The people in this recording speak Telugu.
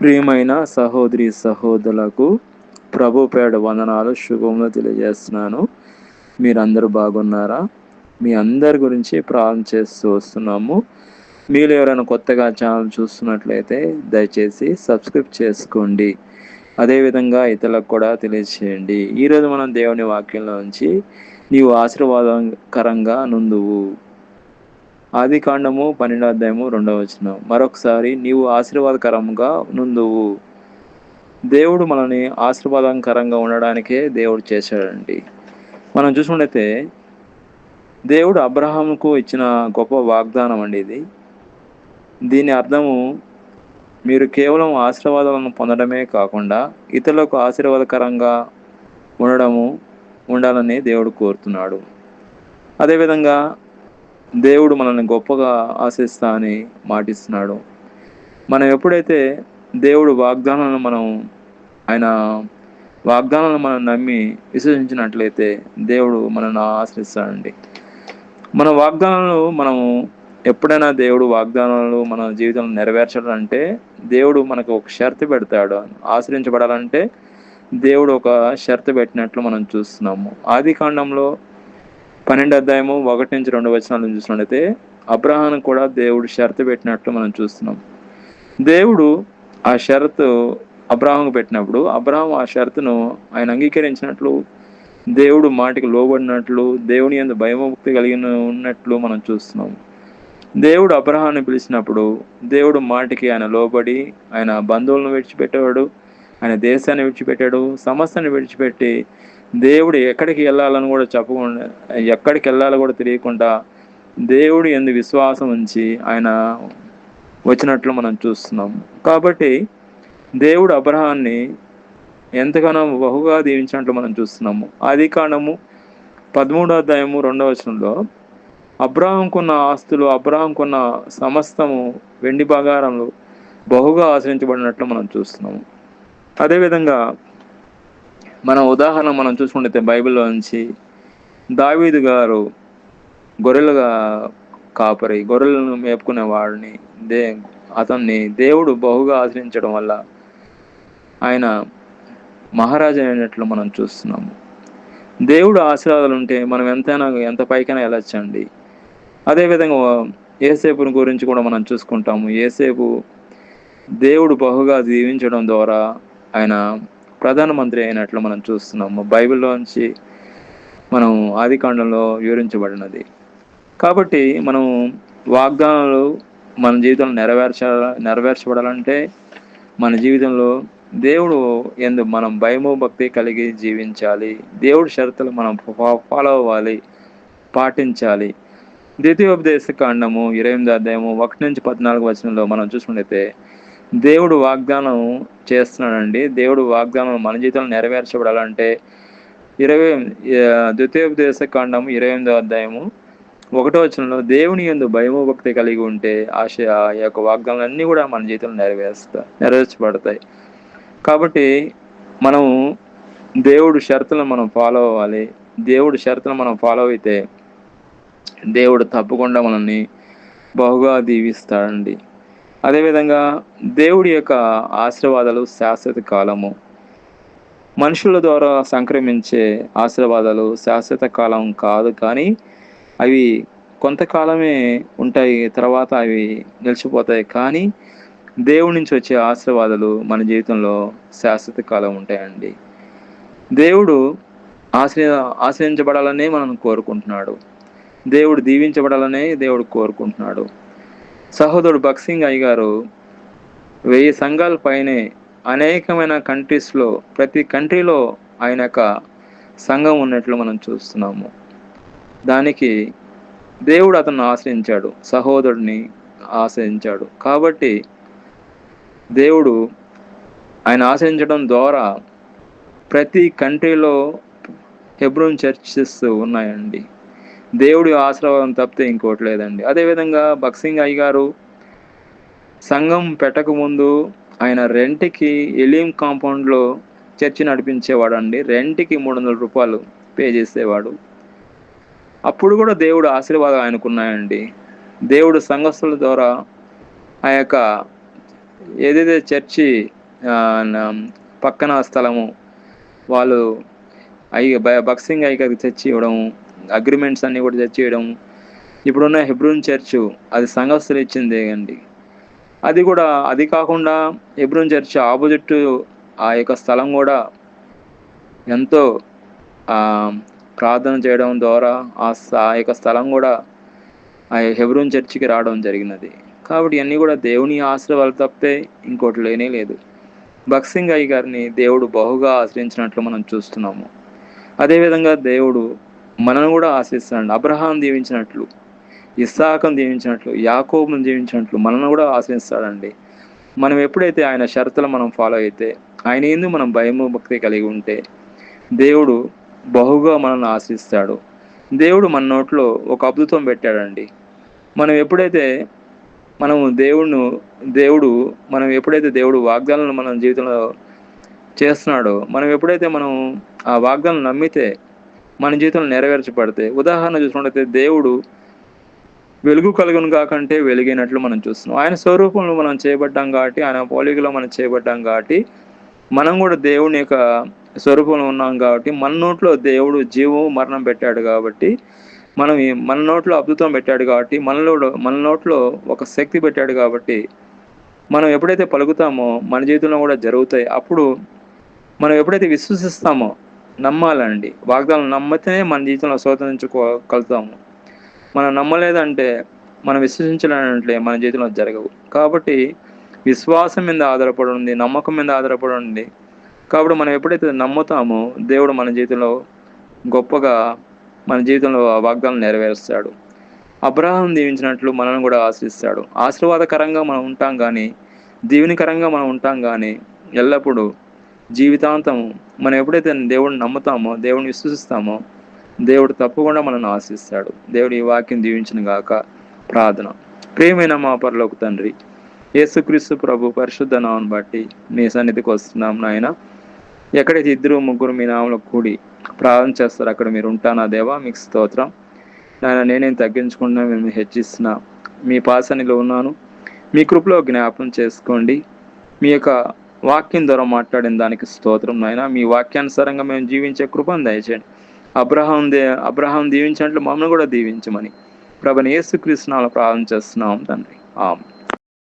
ప్రియమైన సహోదరి సహోదరులకు ప్రభు పేడ వందనాలు శుభములు తెలియజేస్తున్నాను. మీరందరూ బాగున్నారా? మీ అందరి గురించి ప్రార్థన చేస్తూ వస్తున్నాము. మీరు ఎవరైనా కొత్తగా ఛానల్ చూస్తున్నట్లయితే దయచేసి సబ్స్క్రైబ్ చేసుకోండి. అదేవిధంగా ఇతరులకు కూడా తెలియజేయండి. ఈరోజు మనం దేవుని వాక్యంలో నుంచి నీవు ఆశీర్వాదకరంగా నుండువు. ఆదికాండము 12:2 మరొకసారి నీవు ఆశీర్వాదకరంగా నుండువు. దేవుడు మనల్ని ఆశీర్వాదకరంగా ఉండడానికే దేవుడు చేశాడండి. మనం చూసుకుంటే దేవుడు అబ్రహాముకు ఇచ్చిన గొప్ప వాగ్దానం అండి ఇది. దీని అర్థము మీరు కేవలం ఆశీర్వాదాలను పొందడమే కాకుండా ఇతరులకు ఆశీర్వాదకరంగా ఉండాలని దేవుడు కోరుతున్నాడు. అదేవిధంగా దేవుడు మనల్ని గొప్పగా ఆశిస్తా అని మాటిస్తున్నాడు. మనం ఎప్పుడైతే దేవుడు ఆయన వాగ్దానాలను మనం నమ్మి విశ్వసించినట్లయితే దేవుడు మనల్ని ఆశ్రయిస్తాడండి. మన వాగ్దానాలు ఎప్పుడైనా దేవుడు వాగ్దానాలు మన జీవితంలో నెరవేర్చాలంటే దేవుడు మనకు ఒక షరతు పెడతాడు. ఆశ్రయించబడాలంటే దేవుడు ఒక షరతు పెట్టినట్లు మనం చూస్తున్నాము. ఆదికాండంలో 12:1-2 చూసినట్లయితే అబ్రహాం కూడా దేవుడు షరతు పెట్టినట్లు మనం చూస్తున్నాం. దేవుడు ఆ షరతు అబ్రహాంకు పెట్టినప్పుడు అబ్రహాం ఆ షరతును ఆయన అంగీకరించినట్లు, దేవుడు మాటికి లోబడినట్లు, దేవుని యందు భయభక్తి ఉన్నట్లు మనం చూస్తున్నాం. దేవుడు అబ్రహాన్ని పిలిచినప్పుడు దేవుడు మాటికి ఆయన లోబడి ఆయన బంధువులను విడిచిపెట్టాడు, ఆయన దేశాన్ని విడిచిపెట్టాడు, సమస్తాన్ని విడిచిపెట్టి దేవుడు ఎక్కడికి వెళ్ళాలని కూడా చెప్పకుండా, ఎక్కడికి వెళ్ళాలో కూడా తెలియకుండా దేవుడు యందు విశ్వాసం ఉంచి ఆయన వచ్చినట్లు మనం చూస్తున్నాం. కాబట్టి దేవుడు అబ్రహాన్ని ఎంతగానో బహుగా దీవించినట్లు మనం చూస్తున్నాము. ఆదికాండము 13:2 అబ్రహాంకున్న ఆస్తులు, అబ్రహాంకున్న సమస్తము వెండి బంగారములు బహుగా ఆశ్రయించబడినట్లు మనం చూస్తున్నాము. అదేవిధంగా ఉదాహరణ మనం చూసుకుంటే బైబిల్లో నుంచి దావీదు గారు గొర్రెలుగా కాపరి, గొర్రెలను మేపుకునే వాడిని అతన్ని దేవుడు బహుగా ఆశ్రయించడం వల్ల ఆయన మహారాజా అయినట్లు మనం చూస్తున్నాము. దేవుడు ఆశీర్వాదాలు ఉంటే మనం ఎంత పైకైనా వెళ్ళొచ్చండి. అదేవిధంగా యేసేపుని గురించి కూడా మనం చూసుకుంటాము. యేసేపు దేవుడు బహుగా దీవించడం ద్వారా ఆయన ప్రధానమంత్రి అయినట్లు మనం చూస్తున్నాము. బైబిల్లోంచి మనం ఆదికాండంలో వివరించబడినది. కాబట్టి వాగ్దానాలు మన జీవితంలో నెరవేర్చబడాలంటే మన జీవితంలో దేవుడు యందు మనం భయము భక్తి కలిగి జీవించాలి. దేవుడి షరతులు మనం ఫాలో అవ్వాలి, పాటించాలి. ద్వితీయోపదేశకాండము 28:1-14 మనం చూసుకుంటే దేవుడు వాగ్దానం చేస్తున్నాడండి. దేవుడు వాగ్దానం మన జీవితంలో నెరవేర్చబడాలంటే ద్వితీయోపదేశకాండము 28:1 దేవుని యందు భయము భక్తి కలిగి ఉంటే ఆ యొక్క వాగ్దానాలన్నీ కూడా మన జీవితంలో నెరవేర్చబడతాయి. కాబట్టి దేవుడు షరతులను మనం ఫాలో అవ్వాలి. దేవుడు షరతులను మనం ఫాలో అయితే దేవుడు తప్పకుండా మనల్ని బహుగా దీవిస్తాడండి. అదేవిధంగా దేవుడి యొక్క ఆశీర్వాదాలు శాశ్వత కాలము. మనుషుల ద్వారా సంక్రమించే ఆశీర్వాదాలు శాశ్వత కాలం కాదు, కానీ అవి కొంతకాలమే ఉంటాయి, తర్వాత అవి నిలిచిపోతాయి. కానీ దేవుడి నుంచి వచ్చే ఆశీర్వాదాలు మన జీవితంలో శాశ్వత కాలం ఉంటాయండి. దేవుడు ఆశ్రయించబడాలనే మనం కోరుకుంటున్నాడు. దేవుడు దీవించబడాలనే దేవుడు కోరుకుంటున్నాడు. సహోదరుడు భక్సింగ్ అయ్య గారు 1000 సంఘాల పైనే అనేకమైన కంట్రీస్లో, ప్రతి కంట్రీలో ఆయన యొక్క సంఘం ఉన్నట్లు మనం చూస్తున్నాము. దానికి దేవుడు అతన్ని ఆశ్రయించాడు, సహోదరుడిని ఆశ్రయించాడు. కాబట్టి దేవుడు ఆయన ఆశ్రయించడం ద్వారా ప్రతి కంట్రీలో హెబ్రోన్ చర్చెస్ ఉన్నాయండి. దేవుడి ఆశీర్వాదం తప్పితే ఇంకోటి లేదండి. అదేవిధంగా భక్సింగ్ అయ్య గారు సంఘం పెట్టకముందు ఆయన రెంట్కి ఎలీం కాంపౌండ్లో చర్చి నడిపించేవాడు అండి. రెంట్కి $300 పే చేసేవాడు. అప్పుడు కూడా దేవుడు ఆశీర్వాదం ఆయనకున్నాయండి. దేవుడు సంఘస్థుల ద్వారా ఆ యొక్క ఏదైతే చర్చి పక్కన స్థలము వాళ్ళు బక్సింగ్ ఐకి తెచ్చి ఇవ్వడం, అగ్రిమెంట్స్ అన్నీ కూడా తెచ్చి ఇవ్వడం. ఇప్పుడున్న హెబ్రోన్ చర్చ్ అది సంఘస్థులు ఇచ్చిందే అండి. అది కాకుండా హెబ్రోన్ చర్చ్ ఆపోజిట్ ఆ యొక్క స్థలం కూడా ఎంతో ప్రార్థన చేయడం ద్వారా ఆ యొక్క స్థలం కూడా ఆ హెబ్రోన్ చర్చికి రావడం జరిగినది. కాబట్టి ఇవన్నీ కూడా దేవుని ఆశీర్వాదాలు తప్పితే ఇంకోటి లేనే లేదు. బక్సింగ్ అయ్య గారిని దేవుడు బహుగా ఆశ్రయించినట్లు మనం చూస్తున్నాము. అదేవిధంగా దేవుడు మనను కూడా ఆశ్రయిస్తాడు. అబ్రహాం దీవించినట్లు, ఇస్సాకును దీవించినట్లు, యాకోబును దీవించినట్లు మనను కూడా ఆశ్రయిస్తాడండి. మనం ఎప్పుడైతే ఆయన షరతులు మనం ఫాలో అయితే, ఆయన యందు మనం భయము భక్తి కలిగి ఉంటే దేవుడు బహుగా మనల్ని ఆశ్రయిస్తాడు. దేవుడు మన నోట్లో ఒక అద్భుతం పెట్టాడండి. మనం ఎప్పుడైతే దేవుడు వాగ్దానాలను మన జీవితంలో చేస్తున్నాడో, మనం ఎప్పుడైతే ఆ వాగ్దానం నమ్మితే మన జీవితంలో నెరవేర్చబడితే, ఉదాహరణ చూసుకుంటే దేవుడు వెలుగు కలుగును కాకంటే వెలిగినట్లు మనం చూస్తున్నాం. ఆయన స్వరూపంలో మనం చేయబడ్డాం కాబట్టి, ఆయన పోలికలో మనం చేయబడ్డాం కాబట్టి, మనం కూడా దేవుని యొక్క స్వరూపంలో ఉన్నాం కాబట్టి, మన నోట్లో దేవుడు జీవం మరణం పెట్టాడు కాబట్టి, మన నోట్లో అద్భుతం పెట్టాడు కాబట్టి, మన నోట్లో ఒక శక్తి పెట్టాడు కాబట్టి, మనం ఎప్పుడైతే పలుకుతామో మన జీవితంలో కూడా జరుగుతాయి. అప్పుడు మనం ఎప్పుడైతే విశ్వసిస్తామో, నమ్మాలండి, వాగ్దానం నమ్మితేనే మన జీవితంలో స్వతంత్రించుకోగలుగుతాము. మనం నమ్మలేదంటే, మనం విశ్వసించాలంటే మన జీవితంలో జరగవు. కాబట్టి విశ్వాసం మీద ఆధారపడి ఉంది, నమ్మకం మీద ఆధారపడి ఉంది. కాబట్టి మనం ఎప్పుడైతే నమ్ముతామో దేవుడు మన జీవితంలో గొప్పగా మన జీవితంలో ఆ వాగ్దానం నెరవేరుస్తాడు. అబ్రహాం దీవించినట్లు మనల్ని కూడా ఆశ్రయిస్తాడు. ఆశీర్వాదకరంగా మనం ఉంటాం కానీ, దీవెనకరంగా మనం ఉంటాం కానీ, ఎల్లప్పుడూ జీవితాంతం మనం ఎప్పుడైతే దేవుడిని నమ్ముతామో, దేవుడిని విశ్వసిస్తామో, దేవుడు తప్పకుండా మనల్ని ఆశిస్తాడు. దేవుడు ఈ వాక్యం దీవించిన గాక. ప్రార్థన. ప్రియమైన మా పరలోక తండ్రి, యేసుక్రీస్తు ప్రభు పరిశుద్ధ నామమును బట్టి నీ సన్నిధికి వస్తున్నాం నాయన. ఎక్కడైతే 2-3 మీ నామంలో కూడి ప్రార్థన చేస్తారు అక్కడ మీరు ఉంటానా దేవా, మీకు స్తోత్రం నాయన. నేనేం తగ్గించుకుంటున్నా, మేము హెచ్చిస్తున్నా, మీ పాసనిలో ఉన్నాను. మీ కృపలో జ్ఞాపకం చేసుకోండి. మీ యొక్క వాక్యం ద్వారా మాట్లాడిన దానికి స్తోత్రం నాయన. మీ వాక్యానుసారంగా మేము జీవించే కృపను దయచేయండి. అబ్రహాం దీవించినట్లు మమ్మల్ని కూడా దీవించమని ప్రభువైన యేసుక్రీస్తు నామములో ప్రార్థన చేస్తున్నాం తండ్రి. ఆమేన్.